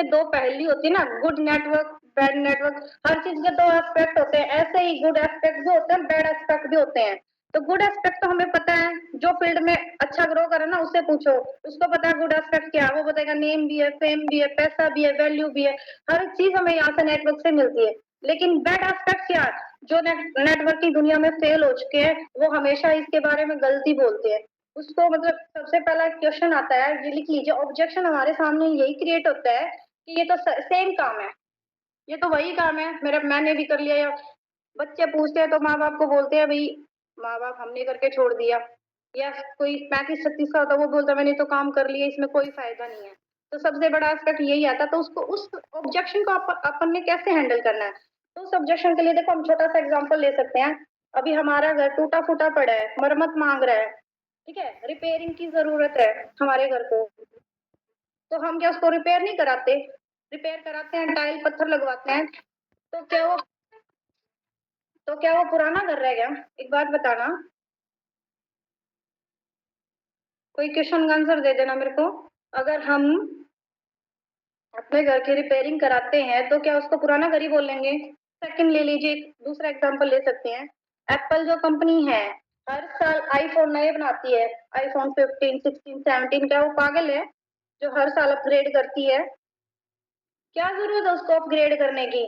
के दो पहलू होती है ना, गुड नेटवर्क, बैड नेटवर्क, हर चीज के दो एस्पेक्ट होते हैं, ऐसे ही गुड एस्पेक्ट भी होते हैं, बैड एस्पेक्ट भी होते हैं। तो गुड एस्पेक्ट तो हमें पता है, जो फील्ड में अच्छा ग्रो करे ना उससे पूछो, उसको पता है गुड एस्पेक्ट क्या है, वो बताएगा नेम भी है, फेम भी है, पैसा भी है, वैल्यू भी है, हर चीज हमें यहाँ से नेटवर्क से मिलती है। लेकिन बैड एस्पेक्ट क्या है, जो नेटवर्किंग दुनिया में फेल हो चुके हैं वो हमेशा इसके बारे में गलती बोलते हैं। उसको मतलब सबसे पहला क्वेश्चन आता है, ये लिख लीजिए, ऑब्जेक्शन हमारे सामने यही क्रिएट होता है कि ये तो सेम काम है, ये तो वही काम है, मेरा मैंने भी कर लिया। या बच्चे पूछते हैं तो माँ बाप को बोलते हैं, भाई माँ बाप हमने करके छोड़ दिया। या कोई 35-36 का होता है वो बोलता है मैंने तो काम कर लिया, इसमें कोई फायदा नहीं है। तो सबसे बड़ा एस्पेक्ट यही आता है। तो उसको उस ऑब्जेक्शन को अपन ने कैसे हैंडल करना है, तो उस ऑब्जेक्शन के लिए देखो हम छोटा सा एग्जाम्पल ले सकते हैं। अभी हमारा घर टूटा फूटा पड़ा है, मरम्मत मांग रहा है, ठीक है, रिपेयरिंग की जरूरत है हमारे घर को, तो हम क्या उसको रिपेयर नहीं कराते, रिपेयर कराते हैं, टाइल पत्थर लगवाते हैं। तो क्या वो पुराना घर रह गया? एक बात बताना, कोई क्वेश्चन का आंसर दे देना मेरे को। अगर हम अपने घर की रिपेयरिंग कराते हैं तो क्या उसको पुराना घर ही बोलेंगे? सेकंड ले लीजिए, दूसरा एग्जांपल ले सकते हैं। एप्पल जो कंपनी है हर साल आईफोन नए बनाती है, आईफोन 15, 16, 17, क्या वो पागल है जो हर साल अपग्रेड करती है? क्या जरूरत है उसको अपग्रेड करने की?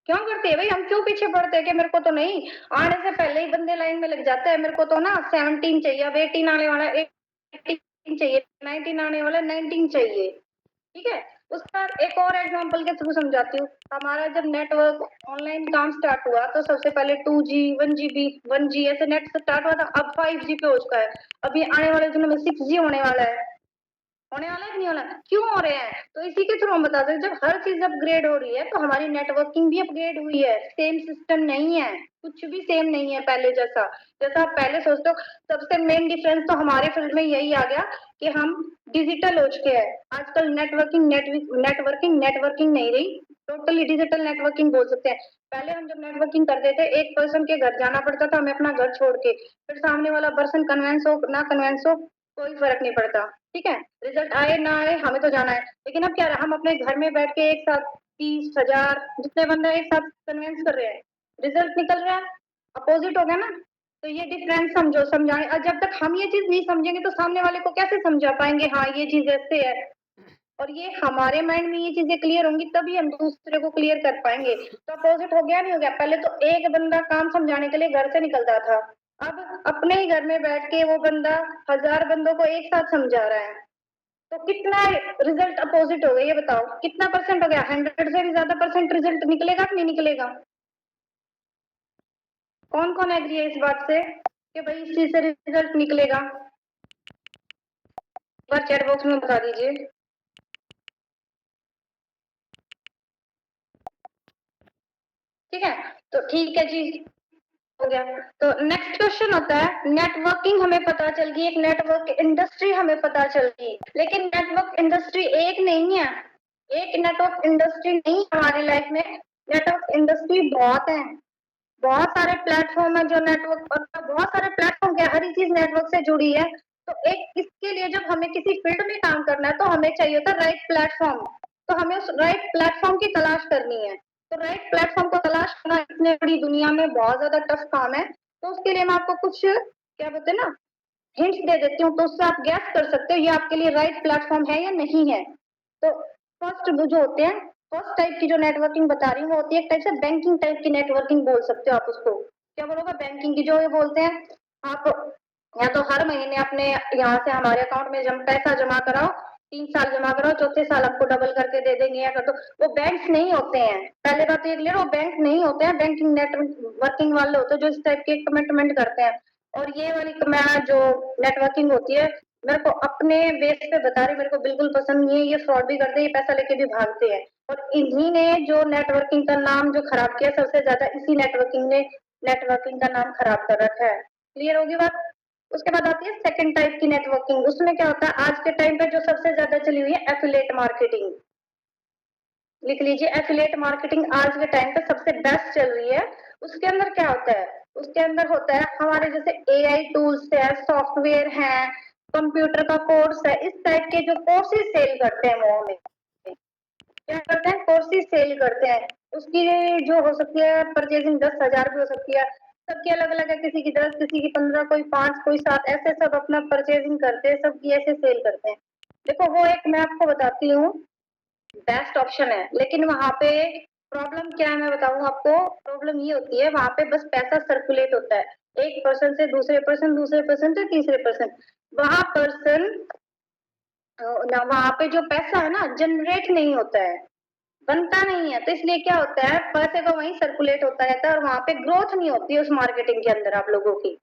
क्यों करते हैं भाई, हम क्यों पीछे पड़ते हैं कि मेरे को तो नहीं आने से पहले ही बंदे लाइन में लग जाते हैं, मेरे को तो ना 17 चाहिए, अब 18 आने वाला 18 चाहिए, 19 आने वाला 19 चाहिए, ठीक है। उसका एक और एग्जांपल के थ्रू समझाती हूँ। हमारा जब नेटवर्क ऑनलाइन काम स्टार्ट हुआ तो सबसे पहले 2G 1GB 1G ऐसे नेट स्टार्ट हुआ था, अब 5G पे हो चुका है, अभी आने वाले दिनों में 6G होने वाला है। होने वाला है कि नहीं होना? क्यों हो रहे हैं? तो इसी के थ्रू हम बताते हैं, जब हर चीज अपग्रेड हो रही है तो हमारी नेटवर्किंग भी अपग्रेड हुई है। सेम सिस्टम नहीं है, कुछ भी सेम नहीं है पहले जैसा। जैसा आप पहले सोचते हो, सबसे मेन डिफरेंस तो हमारे फील्ड में यही आ गया कि हम डिजिटल हो चुके हैं। आजकल नेटवर्किंग नहीं रही, टोटली डिजिटल नेटवर्किंग बोल सकते हैं। पहले हम जब नेटवर्किंग करते थे एक पर्सन के घर जाना पड़ता था, हमें अपना घर छोड़ के, फिर सामने वाला पर्सन कन्वेंस हो ना कन्वेंस हो कोई फर्क नहीं पड़ता, ठीक है, रिजल्ट आए ना आए हमें तो जाना है। लेकिन अब क्या रहा, हम अपने घर में बैठ के एक साथ 30,000 जितने बंदे एक साथ कन्वेंस कर रहे हैं, रिजल्ट निकल रहा है, अपोजिट हो गया ना। तो ये डिफरेंस समझो, समझाने, और जब तक हम ये चीज नहीं समझेंगे तो सामने वाले को कैसे समझा पाएंगे, हाँ ये चीज ऐसे है। और ये हमारे माइंड में ये चीजें क्लियर होंगी तभी हम दूसरे को क्लियर कर पाएंगे। तो अपोजिट हो गया नहीं हो गया? पहले तो एक बंदा काम समझाने के लिए घर से निकलता था, अब अपने ही घर में बैठ के वो बंदा 1000 बंदों को एक साथ समझा रहा है। तो कितना रिजल्ट अपोजिट हो गया, ये बताओ कितना परसेंट हो गया? 100 से भी ज्यादा परसेंट रिजल्ट निकलेगा कि नहीं निकलेगा? कौन कौन एग्री है इस बात से कि भाई इस चीज से रिजल्ट निकलेगा? एक बार चैट बॉक्स में बता दीजिए। ठीक है, तो ठीक है जी, हो गया। तो नेक्स्ट क्वेश्चन होता है, नेटवर्किंग हमें पता चल गई, एक नेटवर्क इंडस्ट्री हमें पता चल गई, लेकिन नेटवर्क इंडस्ट्री एक नहीं है, एक नेटवर्क इंडस्ट्री नहीं हमारी लाइफ में, नेटवर्क इंडस्ट्री बहुत है। बहुत सारे प्लेटफॉर्म है जो नेटवर्क, बहुत सारे प्लेटफॉर्म क्या, हर चीज नेटवर्क से जुड़ी है। तो एक इसके लिए जब हमें किसी फील्ड में काम करना है तो हमें चाहिए होता है राइट प्लेटफॉर्म। तो हमें उस राइट प्लेटफॉर्म की तलाश करनी है। तो राइट प्लेटफॉर्म को तलाश करना इतने बड़ी दुनिया में बहुत ज्यादा टफ काम है। तो उसके लिए मैं आपको कुछ क्या बोलते हैं ना, हिंट्स दे देती हूँ, तो उससे आप गैस कर सकते हो ये आपके लिए राइट प्लेटफॉर्म है या नहीं है। तो फर्स्ट जो होते हैं, फर्स्ट टाइप की जो नेटवर्किंग बता रही हूँ वो होती है एक टाइप से बैंकिंग टाइप की नेटवर्किंग बोल सकते हो आप उसको। क्या बोलोगे? बैंकिंग की, जो ये बोलते हैं आप या तो हर महीने अपने यहाँ से हमारे अकाउंट में पैसा जमा कराओ, 3 साल जमा कराओ, चौथे साल आपको डबल करके दे देंगे, या तो वो बैंक नहीं होते हैं। पहले बात तो ये क्लियर, वो बैंक नहीं होते हैं, बैंकिंग नेटवर्किंग वाले होते हैं जो इस टाइप के कमिटमेंट करते हैं। और ये वाली मैं जो नेटवर्किंग होती है, मेरे को अपने बेस पे बता रही, मेरे को बिल्कुल पसंद नहीं है, ये फ्रॉड भी करते हैं, ये पैसा लेके भी भागते हैं। और इन्हीं ने जो नेटवर्किंग का नाम जो खराब किया, सबसे ज्यादा इसी नेटवर्किंग ने नेटवर्किंग का नाम खराब कर रखा है। क्लियर होगी बात? उसके बाद आती है सेकंड टाइप की नेटवर्किंग। उसमें क्या होता है, आज के टाइम पे जो सबसे ज्यादा चली हुई है एफिलिएट मार्केटिंग। लिख लीजिए, एफिलिएट मार्केटिंग आज के टाइम पे सबसे बेस्ट चल रही है। उसके अंदर क्या होता है? उसके अंदर होता है हमारे जैसे एआई टूल्स है, सॉफ्टवेयर है, कंप्यूटर का कोर्स है, इस टाइप के जो कोर्सेज सेल करते हैं वो हमें क्या करते हैं, कोर्सेज सेल करते हैं। उसकी जो हो सकती है परचेजिंग 10,000 भी हो सकती है, सबकी अलग अलग है, किसी की 10, किसी की 15, कोई 5, कोई 7, ऐसे सब अपना परचेजिंग करते हैं, सबकी ऐसे सेल करते हैं। देखो वो एक मैं आपको बताती हूँ बेस्ट ऑप्शन है, लेकिन वहां पे प्रॉब्लम क्या है मैं बताऊं आपको। प्रॉब्लम ये होती है वहां पे बस पैसा सर्कुलेट होता है एक पर्सन से दूसरे पर्सन, दूसरे पर्सन से तीसरे पर्सन, वहां पर्सन ना वहां पे जो पैसा है ना जनरेट नहीं होता है, बनता नहीं है। तो इसलिए क्या होता है पैसे का वहीं सर्कुलेट होता रहता है और वहां पे ग्रोथ नहीं होती है उस मार्केटिंग के अंदर आप लोगों की।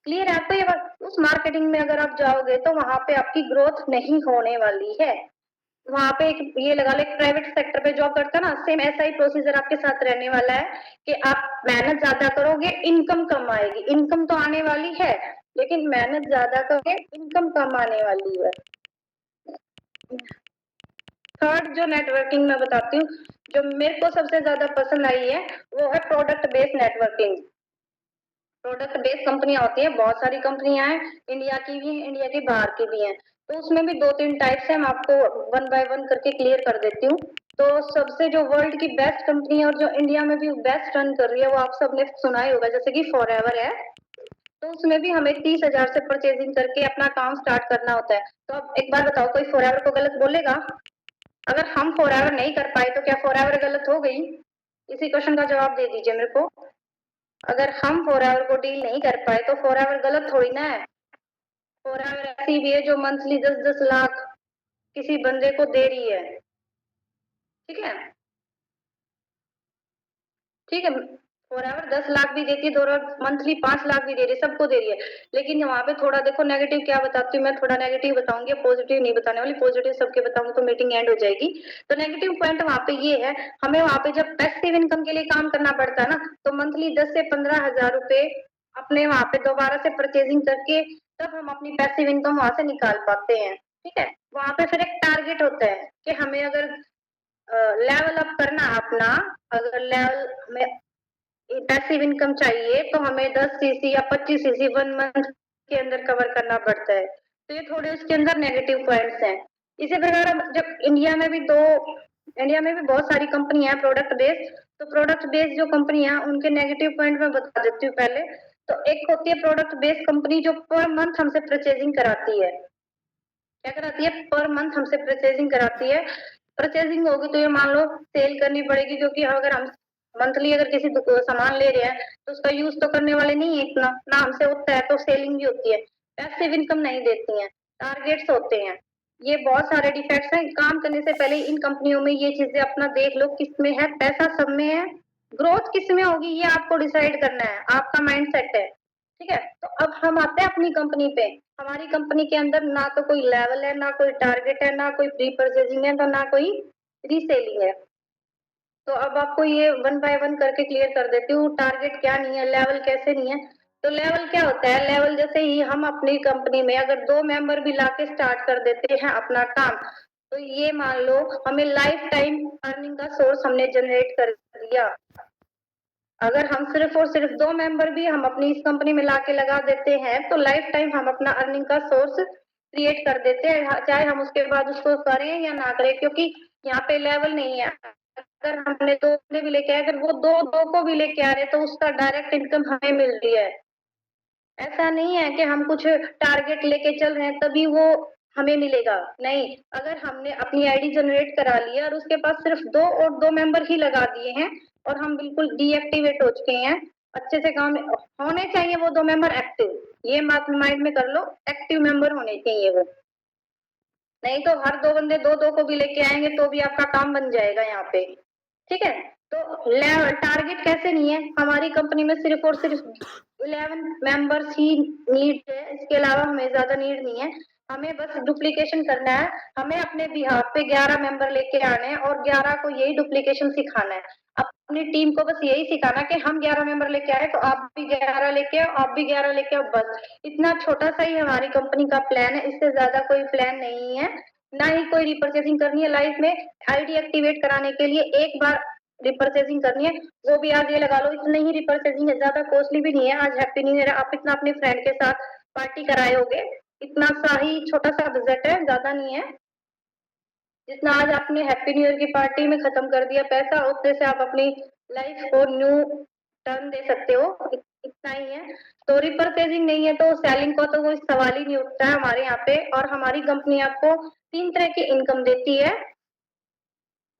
क्लियर है आपको ये बात? उस मार्केटिंग में अगर आप जाओगे तो वहां पे आपकी ग्रोथ नहीं होने वाली है। वहां पे एक ये लगा लो, एक प्राइवेट सेक्टर पे जॉब करता ना, सेम ऐसा ही प्रोसीजर आपके साथ रहने वाला है कि आप मेहनत ज्यादा करोगे इनकम कम आएगी। इनकम तो आने वाली है लेकिन मेहनत ज्यादा करोगे इनकम कम आने वाली है। थर्ड जो नेटवर्किंग मैं बताती हूँ जो मेरे को सबसे ज्यादा पसंद आई है वो है product based networking. Product based कंपनियां होती है, बहुत सारी कंपनियां हैं, इंडिया की भी है, इंडिया के बाहर की भी हैं। तो उसमें भी 2-3 टाइप्स है, मैं आपको वन बाय वन करके क्लियर कर देती हूँ। तो सबसे जो वर्ल्ड की बेस्ट कंपनी है और जो इंडिया में भी बेस्ट रन कर रही है वो आप सबने सुना ही होगा, जैसे कि फॉरएवर है। तो उसमें भी हमें 30,000 से परचेजिंग करके अपना काम स्टार्ट करना होता है। तो अब एक बार बताओ कोई फॉरएवर को गलत बोलेगा? अगर हम फॉरएवर नहीं कर पाए तो क्या फॉरएवर गलत हो गई? इसी क्वेश्चन का जवाब दे दीजिए मेरे को। अगर हम फॉरएवर को डील नहीं कर पाए तो फॉरएवर गलत थोड़ी ना है। फॉरएवर ऐसी भी है जो मंथली 10-10 लाख किसी बंदे को दे रही है। ठीक है, ठीक है। फॉरएवर 10 लाख भी देती है, दो मंथली 5 लाख भी दे रही है, सबको दे रही है। लेकिन वहां पे थोड़ा देखो नेगेटिव क्या बताती हूँ मैं, थोड़ा नेगेटिव बताऊंगी, पॉजिटिव नहीं बताने वाली। पॉजिटिव सबके बताऊंगी तो मीटिंग एंड हो जाएगी। तो नेगेटिव पॉइंट वहां पे ये है, हमें वहां पे जब पैसिव इनकम के लिए काम करना पड़ता है ना, तो मंथली 10 से 15 हजार रुपए अपने वहां पे दोबारा से परचेजिंग करके तब हम अपनी पैसिव इनकम वहां से निकाल पाते हैं। ठीक है, वहां पे फिर एक टारगेट होता है कि हमें अगर लेवल अप करना अपना, अगर लेवल में पैसिव इनकम चाहिए तो हमें 10 सीसी या 25 सीसी 1 मंथ के अंदर कवर करना पड़ता है। तो ये थोड़े उसके अंदर नेगेटिव पॉइंट्स हैं। इसी प्रकार जब इंडिया में भी बहुत सारी कंपनी है प्रोडक्ट बेस्ड। तो प्रोडक्ट बेस्ड जो कंपनी है उनके नेगेटिव पॉइंट मैं बता देती हूँ पहले। तो एक होती है प्रोडक्ट बेस्ड कंपनी जो पर मंथ हमसे परचेजिंग कराती है। क्या कराती है? पर मंथ हमसे परचेजिंग कराती है। परचेजिंग होगी तो ये मान लो सेल करनी पड़ेगी, क्योंकि अगर हम मंथली अगर किसी सामान ले रहे हैं तो उसका यूज तो करने वाले नहीं है इतना ना, हमसे होता है तो सेलिंग भी होती है। पैसिव इनकम नहीं देती हैं, टारगेट्स होते हैं। ये बहुत सारे डिफेक्ट्स हैं। काम करने से पहले इन कंपनियों में ये चीजें अपना देख लो, किसमें है पैसा, सब में है। ग्रोथ किसमें होगी ये आपको डिसाइड करना है, आपका माइंड सेट है। ठीक है, तो अब हम आते हैं अपनी कंपनी पे। हमारी कंपनी के अंदर ना तो कोई लेवल है, ना कोई टारगेट है, ना कोई प्री परचेजिंग है, तो ना कोई रीसेलिंग है। तो अब आपको ये वन बाय वन करके क्लियर कर देती हूँ, टारगेट क्या नहीं है, लेवल कैसे नहीं है। तो लेवल क्या होता है? लेवल जैसे ही हम अपनी कंपनी में अगर 2 मेंबर भी लाके स्टार्ट कर देते हैं अपना काम, तो ये मान लो हमें लाइफ टाइम अर्निंग का सोर्स हमने जनरेट कर दिया। अगर हम सिर्फ और सिर्फ 2 मेंबर भी हम अपनी इस कंपनी में लाके लगा देते हैं तो लाइफ टाइम हम अपना अर्निंग का सोर्स क्रिएट कर देते हैं, चाहे हम उसके बाद उसको करें या ना करें, क्योंकि यहाँ पे लेवल नहीं है। अगर हमने दो बंदे भी लेके आए, अगर वो दो दो को भी लेके आ रहे तो उसका डायरेक्ट इनकम हमें मिल रही है। ऐसा नहीं है कि हम कुछ टारगेट लेके चल रहे हैं तभी वो हमें मिलेगा, नहीं। अगर हमने अपनी आईडी जनरेट करा लिया और उसके पास सिर्फ 2 और 2 मेंबर ही लगा दिए हैं और हम बिल्कुल डीएक्टिवेट हो चुके हैं, अच्छे से काम होने चाहिए वो 2 मेंबर एक्टिव, ये बात माइंड में कर लो, एक्टिव मेंबर होने चाहिए वो। नहीं तो हर 2 बंदे दो दो को भी लेके आएंगे तो भी आपका काम बन जाएगा यहाँ पे। ठीक है, तो टारगेट कैसे नहीं है, हमारी कंपनी में सिर्फ और सिर्फ 11 मेंबर्स ही नीड है, इसके अलावा हमें ज्यादा नीड नहीं है। हमें बस डुप्लीकेशन करना है, हमें अपने बिहाफ पे 11 मेंबर लेके आने हैं और 11 को यही डुप्लीकेशन सिखाना है। अपनी टीम को बस यही सिखाना कि हम 11 मेंबर लेके आए तो आप भी 11 लेके आओ, आप भी 11 लेके आओ, बस इतना छोटा सा ही हमारी कंपनी का प्लान है, इससे ज्यादा कोई प्लान नहीं है। ना ही कोई रिपर्चेसिंग करनी है लाइफ में। आईडी एक्टिवेट कराने के लिए एक बार रिपर्चेसिंग करनी है, वो भी आज ये लगा लो इतनी ही रिपर्चेसिंग है, ज्यादा कॉस्टली भी नहीं है। आज हैप्पी न्यू ईयर, आप इतना अपने फ्रेंड के साथ पार्टी कराए होगे, इतना सा ही छोटा सा बजट है, ज्यादा नहीं है। जितना आज आपने हैप्पी न्यू ईयर की पार्टी में खत्म कर दिया पैसा, उतने से आप अपनी लाइफ को न्यू टर्न दे सकते हो, इतना ही है। तो रिपरचेजिंग नहीं है तो सेलिंग का तो कोई सवाल ही नहीं उठता है हमारे यहाँ पे। और हमारी कंपनी आपको 3 तरह की इनकम देती है,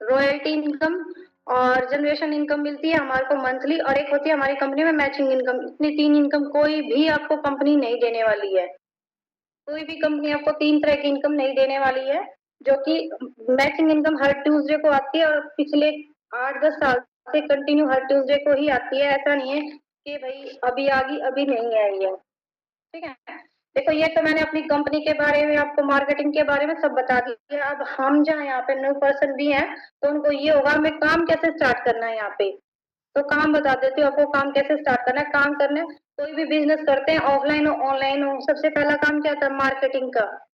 रॉयल्टी इनकम और जनरेशन इनकम मिलती है हमारे को मंथली, और एक होती है हमारी कंपनी में मैचिंग इनकम। इतनी 3 इनकम कोई भी आपको कंपनी नहीं देने वाली है। कोई भी कंपनी आपको 3 तरह की इनकम नहीं देने वाली है, जो कि मैचिंग इनकम हर ट्यूसडे को आती है, और पिछले 8-10 साल से कंटिन्यू हर ट्यूसडे को ही आती है। ऐसा नहीं है कि भाई अभी आ गई, अभी नहीं आई है। ठीक है, देखो ये तो मैंने अपनी कंपनी के बारे में, आपको मार्केटिंग के बारे में सब बता दिया। अब हम जहाँ यहाँ पे न्यू पर्सन भी हैं, तो उनको ये होगा हमें काम कैसे स्टार्ट करना है यहाँ पे। तो काम बता देती हूँ आपको, काम कैसे स्टार्ट करना है। काम करने कोई भी बिजनेस करते हैं, ऑफलाइन हो ऑनलाइन हो, सबसे पहला काम क्या था, मार्केटिंग का।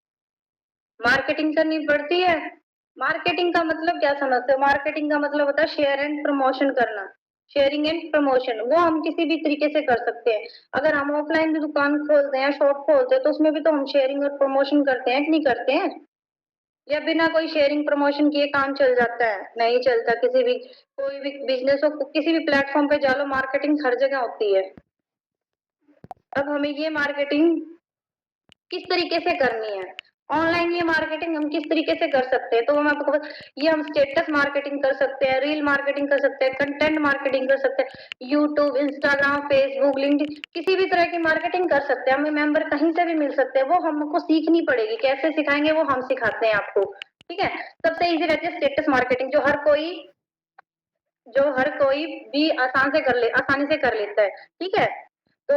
मार्केटिंग करनी पड़ती है। मार्केटिंग का मतलब क्या समझते हो? मार्केटिंग का मतलब होता है शेयर एंड प्रमोशन करना। शेयरिंग एंड प्रमोशन वो हम किसी भी तरीके से कर सकते हैं। अगर हम ऑफलाइन भी दुकान खोलते हैं, शॉप खोलते हैं, तो उसमें भी तो हम शेयरिंग और प्रमोशन करते हैं कि नहीं करते हैं? या बिना कोई शेयरिंग प्रमोशन किए काम चल जाता है? नहीं चलता। किसी भी कोई भी बिजनेस हो, किसी भी प्लेटफॉर्म पे जा लो, मार्केटिंग हर जगह होती है। अब हमें ये मार्केटिंग किस तरीके से करनी है, ऑनलाइन ये मार्केटिंग हम किस तरीके से कर सकते हैं, तो हम आपको ये हम स्टेटस मार्केटिंग कर सकते हैं, रील मार्केटिंग कर सकते हैं, कंटेंट मार्केटिंग कर सकते हैं, यूट्यूब, इंस्टाग्राम, फेसबुक, लिंक्डइन, किसी भी तरह की मार्केटिंग कर सकते हैं। हमें मेंबर कहीं से भी मिल सकते हैं, वो हमको सीखनी पड़ेगी। कैसे सिखाएंगे वो हम सिखाते हैं आपको। ठीक है, सबसे इजी रहती है स्टेटस मार्केटिंग, जो हर कोई भी आसानी से कर लेता है। ठीक है, तो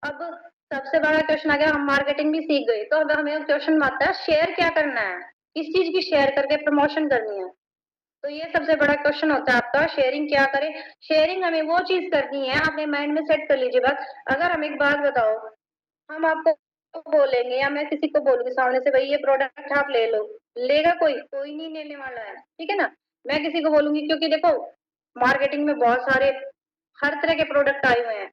अब सबसे बड़ा क्वेश्चन आ गया, हम मार्केटिंग भी सीख गए, तो अब हमें क्वेश्चन आता है शेयर क्या करना है, किस चीज की शेयर करके प्रमोशन करनी है। तो ये सबसे बड़ा क्वेश्चन होता है आपका, शेयरिंग क्या करें। शेयरिंग हमें वो चीज करनी है, अपने माइंड में सेट कर लीजिए बात। अगर हम एक बात बताओ, हम आपको बोलेंगे या मैं किसी को बोलूंगी सामने से, भाई ये प्रोडक्ट आप ले लो, लेगा कोई? कोई नहीं लेने वाला है। ठीक है ना, मैं किसी को बोलूंगी, क्योंकि देखो मार्केटिंग में बहुत सारे हर तरह के प्रोडक्ट आए हुए हैं।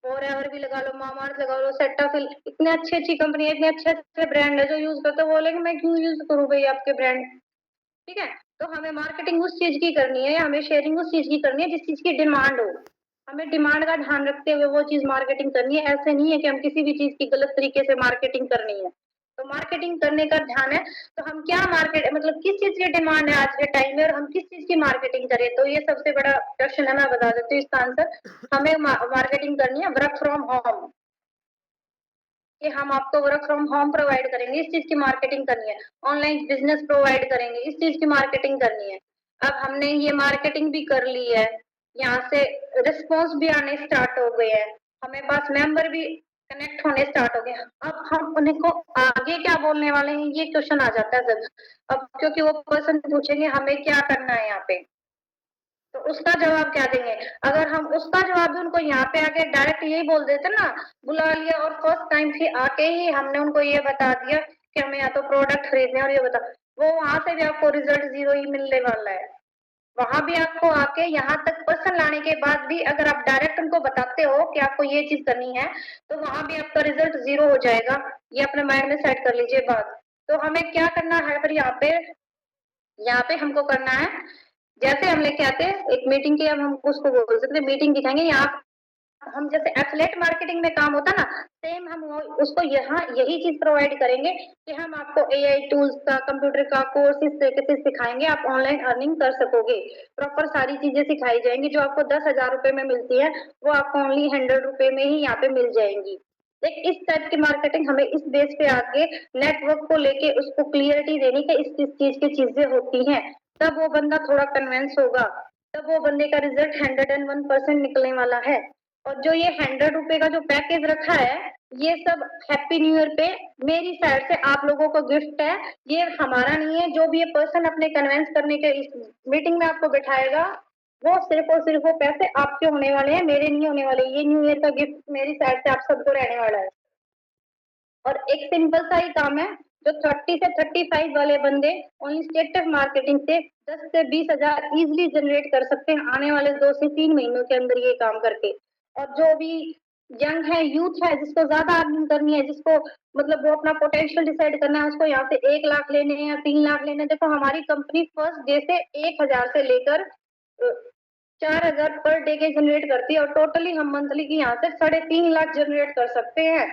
फॉरएवर भी लगा लो, मामाअर्थ लगा लो, सेटाफिल, इतने अच्छी अच्छी कंपनी है, इतने अच्छे अच्छे ब्रांड है, जो यूज करते हैं बोलेंगे मैं क्यों यूज करूं भाई आपके ब्रांड। ठीक है, तो हमें मार्केटिंग उस चीज की करनी है, या हमें शेयरिंग उस चीज की करनी है जिस चीज की डिमांड हो। हमें डिमांड का ध्यान रखते हुए वो चीज मार्केटिंग करनी है। ऐसे नहीं है कि हम किसी भी चीज की गलत तरीके से मार्केटिंग करनी है। तो मार्केटिंग करने का ध्यान है, तो हम क्या मार्केट मतलब किस चीज की डिमांड है आज के टाइम में, और हम किस चीज की मार्केटिंग करें। तो ये सबसे बड़ा क्वेश्चन है, मैं बता देती हूँ इसका आंसर। हमें मार्केटिंग करनी है वर्क फ्रॉम होम, कि हम आपको वर्क फ्रॉम होम प्रोवाइड करेंगे, इस चीज की मार्केटिंग करनी है। ऑनलाइन बिजनेस प्रोवाइड करेंगे, इस चीज की मार्केटिंग करनी है। अब हमने ये मार्केटिंग भी कर ली है, यहाँ से रिस्पॉन्स भी आने स्टार्ट हो गए हैं, हमें पास मेंबर भी कनेक्ट होने स्टार्ट हो गए। अब हम उन्हें को आगे क्या बोलने वाले हैं, ये क्वेश्चन आ जाता है सब। अब क्योंकि वो पर्सन पूछेंगे हमें क्या करना है यहाँ पे, तो उसका जवाब क्या देंगे। अगर हम उसका जवाब भी उनको यहाँ पे आके डायरेक्ट यही बोल देते ना, बुला लिया और फर्स्ट टाइम फिर आके ही हमने उनको ये बता दिया कि हमें या तो प्रोडक्ट खरीदने और ये बता, वो वहां से भी आपको रिजल्ट जीरो ही मिलने वाला है। वहां भी आपको आके यहाँ तक पर्सन लाने के बाद भी अगर आप डायरेक्ट उनको बताते हो कि आपको ये चीज करनी है, तो वहां भी आपका रिजल्ट जीरो हो जाएगा। ये अपने माइंड में सेट कर लीजिए बात। तो हमें क्या करना है फिर यहाँ पे हमको करना है, जैसे हम लेके आते हैं एक मीटिंग की, अब हम उसको बोल सकते हैं मीटिंग दिखाएंगे यहाँ। हम जैसे एफिलिएट मार्केटिंग में काम होता है ना, सेम हम उसको यहाँ यही चीज प्रोवाइड करेंगे कि हम आपको एआई टूल्स का, कंप्यूटर का कोर्स इस तरीके से सिखाएंगे, आप ऑनलाइन अर्निंग कर सकोगे। प्रॉपर सारी चीजें सिखाई जाएंगी, जो आपको 10,000 रुपए में मिलती है, वो आपको ओनली 100 रुपए में ही यहाँ पे मिल जाएंगी। देख इस टाइप की मार्केटिंग हमें इस बेस पे आके नेटवर्क को लेके उसको क्लियरिटी देनी कि इस चीज की चीजें होती हैं, तब वो बंदा थोड़ा कन्विंस होगा, तब वो बंदे का रिजल्ट 101% निकलने वाला है। और जो ये 100 रुपए का जो पैकेज रखा है, ये सब हैप्पी न्यू ईयर पे मेरी साइड से आप लोगों को गिफ्ट है। ये हमारा नहीं है, जो भी ये पर्सन अपने कन्विंस करने के इस मीटिंग में आपको बिठाएगा, वो सिर्फ और सिर्फ वो पैसे आपके होने वाले हैं, मेरे नहीं होने वाले। ये न्यू ईयर का गिफ्ट मेरी साइड से आप सबको रहने वाला है। और एक सिंपल सा ही काम है, जो 30 से 35 वाले बंदे ओनली स्टेटस मार्केटिंग से 10 से 20 हजार इजिली जनरेट कर सकते हैं आने वाले 2 से 3 महीनों के अंदर ये काम करके। और जो भी यंग है, यूथ है, जिसको ज्यादा अर्निंग करनी है, जिसको मतलब वो अपना पोटेंशियल डिसाइड करना है, उसको यहाँ से 1 लाख लेने हैं या 3 लाख लेने हैं। देखो हमारी कंपनी फर्स्ट डे से 1,000 से लेकर 4,000 पर डे के जनरेट करती है, और टोटली हम मंथली की यहाँ से 3.5 लाख जनरेट कर सकते हैं।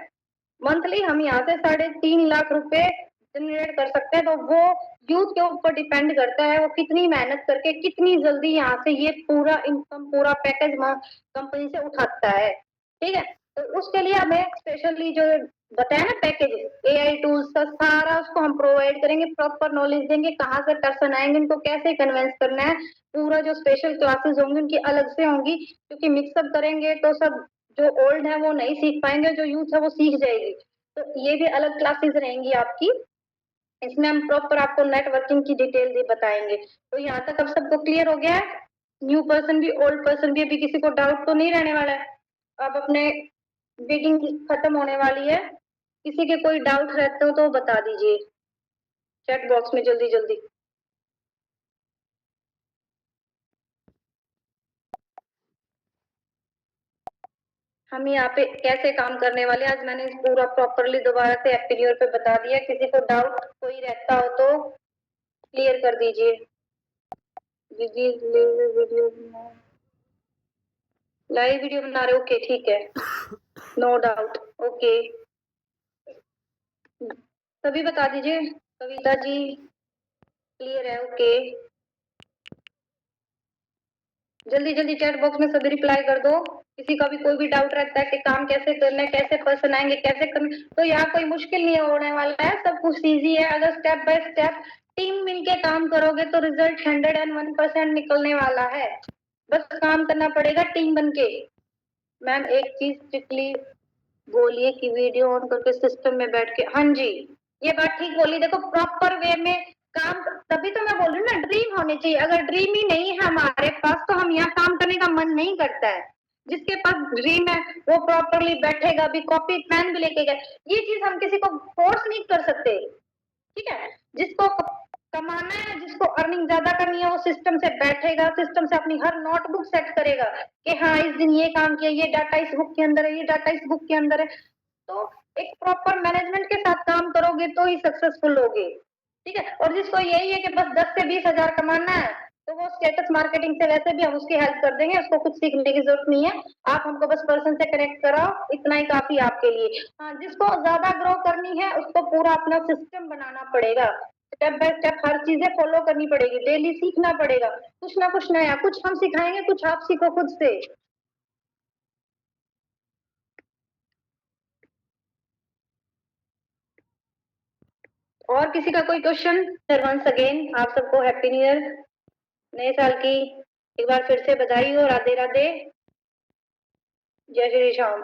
मंथली हम यहाँ से 3.5 लाख रुपए जनरेट कर सकते हैं। तो वो यूथ के ऊपर डिपेंड करता है, वो कितनी मेहनत करके कितनी जल्दी यहाँ से ये पूरा इनकम, पूरा पैकेज कंपनी से उठाता है। ठीक है, तो उसके लिए हमें स्पेशली जो बताया ना पैकेज, एआई टूल्स का सारा उसको हम प्रोवाइड करेंगे, प्रॉपर नॉलेज देंगे, कहाँ से पर्सन आएंगे, उनको कैसे कन्विंस करना है। पूरा जो स्पेशल क्लासेस होंगी उनकी अलग से होंगी, क्योंकि मिक्सअप करेंगे तो सब जो ओल्ड है वो नहीं सीख पाएंगे, जो यूथ है वो सीख जाएगी। तो ये भी अलग क्लासेस रहेंगी आपकी। इसमें हम प्रॉपर आपको नेटवर्किंग की डिटेल भी बताएंगे। तो यहाँ तक अब सबको क्लियर हो गया है? न्यू पर्सन भी, ओल्ड पर्सन भी, अभी किसी को डाउट तो नहीं रहने वाला है? अब अपने मीटिंग खत्म होने वाली है, किसी के कोई डाउट रहते हो तो बता दीजिए चैट बॉक्स में जल्दी जल्दी। हम यहाँ पे कैसे काम करने वाले, आज मैंने पूरा प्रॉपरली दोबारा से हैप्पी न्यू ईयर पे बता दिया। किसी को डाउट कोई रहता हो तो क्लियर कर दीजिए। वीडियो लाइव वीडियो बना रहे, ओके ठीक है, नो डाउट, ओके। सभी बता दीजिए, कविता जी क्लियर है, ओके। जल्दी जल्दी चैट बॉक्स में सभी रिप्लाई कर दो। किसी का भी कोई भी डाउट रहता है कि काम कैसे करना है, कैसे पर्सन आएंगे, कैसे करना, तो यहाँ कोई मुश्किल नहीं होने वाला है, सब कुछ इजी है। अगर स्टेप बाय स्टेप टीम मिलके काम करोगे तो रिजल्ट 101% निकलने वाला है। बस काम करना पड़ेगा टीम बनके। मैम एक चीज स्ट्रिक्टली बोलिए कि वीडियो ऑन करके सिस्टम में बैठ के, हाँ जी ये बात ठीक बोली। देखो प्रॉपर वे में काम, तभी तो मैं बोल रही हूँ ना, ड्रीम होनी चाहिए। अगर ड्रीम ही नहीं है हमारे पास तो हम यहाँ काम करने का मन नहीं करता है। जिसके पास ड्रीम है वो प्रॉपरली बैठेगा भी, कॉपी पेन भी लेके गए। ये चीज हम किसी को फोर्स नहीं कर सकते। ठीक है, जिसको कमाना है, जिसको अर्निंग ज्यादा करनी है, वो सिस्टम से बैठेगा, सिस्टम से अपनी हर नोटबुक सेट करेगा कि हाँ इस दिन ये काम किया, ये डाटा इस बुक के अंदर है, ये डाटा इस बुक के अंदर है। तो एक प्रॉपर मैनेजमेंट के साथ काम करोगे तो ही सक्सेसफुल होगे। ठीक है, और जिसको यही है कि बस 10 से 20 हजार कमाना है, तो वो स्टेटस मार्केटिंग से वैसे भी हम उसकी हेल्प कर देंगे, उसको कुछ सीखने की जरूरत नहीं है। आप हमको बस पर्सन से कनेक्ट कराओ, इतना ही काफी आपके लिए। हाँ, जिसको ज्यादा ग्रो करनी है उसको पूरा अपना सिस्टम बनाना पड़ेगा, स्टेप बाय स्टेप हर चीजें फॉलो करनी पड़ेगी, डेली सीखना पड़ेगा, कुछ ना कुछ नया, कुछ हम सिखाएंगे, कुछ आप सीखो खुद से। और किसी का कोई क्वेश्चन? सर वंस अगेन आप सबको हैप्पी न्यू ईयर, नए साल की एक बार फिर से बधाई हो, राधे राधे, जय श्री राम।